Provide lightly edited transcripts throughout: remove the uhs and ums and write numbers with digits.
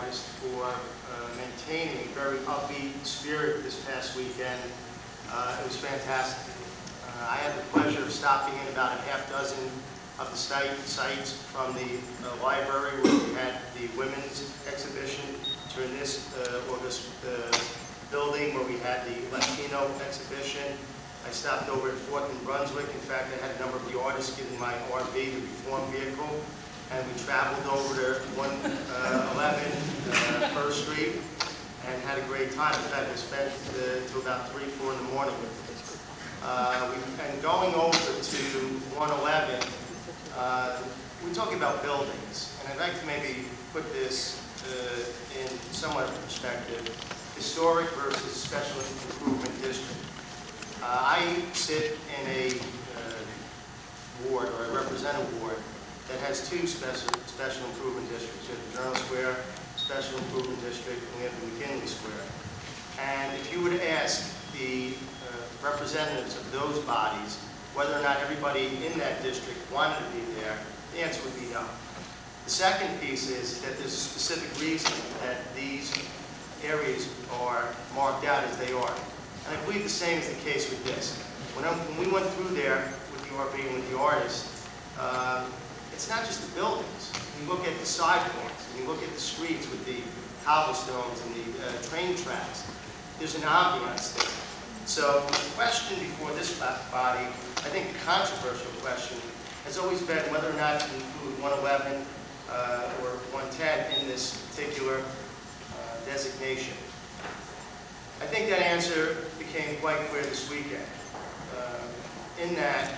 artists for maintaining a very upbeat spirit this past weekend. It was fantastic. I had the pleasure of stopping in about a half dozen of the sites from the library where we had the women's exhibition, to this August building where we had the Latino exhibition. I stopped over at 4th and Brunswick. In fact, I had a number of the artists get in my RV, the Reform vehicle, and we traveled over to 111 First Street and had a great time. In fact, we spent till about 3, 4 in the morning with them. And going over to 111, we're talking about buildings, and I'd like to maybe put this in somewhat of perspective: historic versus special improvement district. I sit in a ward, or I represent a ward, that has 2 special improvement districts. We have the Journal Square Special Improvement District, and we have the McKinley Square. And if you were to ask the representatives of those bodies whether or not everybody in that district wanted to be there, the answer would be no. The second piece is that there's a specific reason that these areas are marked out as they are. And I believe the same is the case with this. When we went through there with the RV and with the artists, it's not just the buildings. You look at the sidewalks, and you look at the streets with the cobblestones and the train tracks. There's an ambiance there. So the question before this body, I think the controversial question, has always been whether or not to include 111 or 110 in this particular designation. I think that answer became quite clear this weekend, in that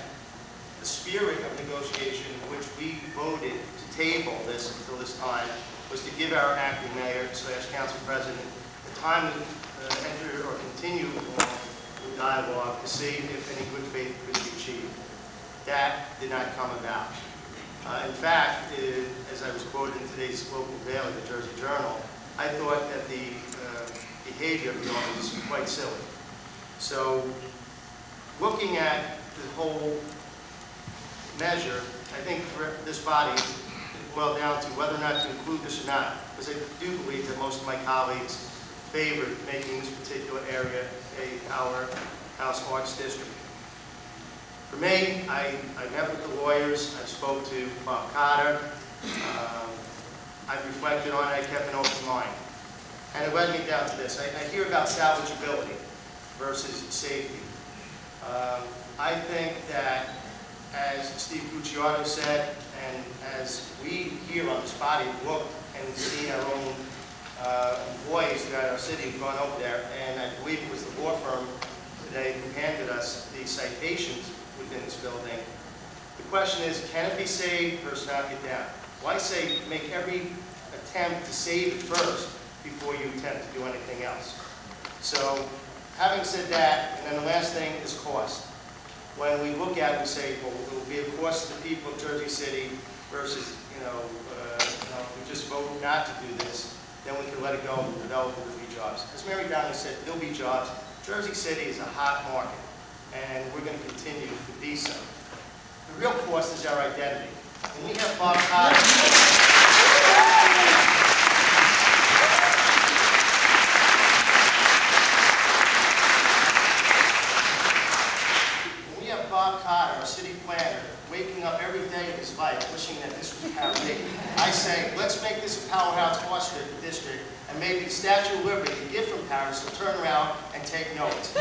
the spirit of negotiation in which we voted to table this until this time was to give our acting mayor / council president the time to enter or continue along the dialogue to see if any good faith could be achieved. That did not come about. In fact, as I was quoted in today's local daily, the Jersey Journal, I thought that the behavior of the office was quite silly. So, looking at the whole measure, I think for this body, it boiled down to whether or not to include this or not, because I do believe that most of my colleagues favored making this particular area a powerhouse arts district. For me, I met with the lawyers, I spoke to Bob Cotter, I've reflected on it, I kept an open mind. And it led me down to this. I hear about salvageability versus safety. I think that, as Steve Gucciardo said, and as we here on this body looked and seen our own employees throughout our city who've gone over there, and I believe it was the law firm today who handed us the citations within this building. The question is, can it be saved versus knock it down? Why say make every attempt to save it first before you attempt to do anything else? So, having said that, and then the last thing is cost. When we look at it, we say, well, it will be a cost to the people of Jersey City versus, if we just vote not to do this, then we can let it go and develop it will be jobs. As Mary Downey said, there'll be jobs. Jersey City is a hot market, and we're going to continue to be so. The real cost is our identity. When we have Bob Cotter, our city planner, waking up every day of his life wishing that this was Paris. I say, let's make this a powerhouse arts district, and maybe the Statue of Liberty, a gift from Paris, will turn around and take notes.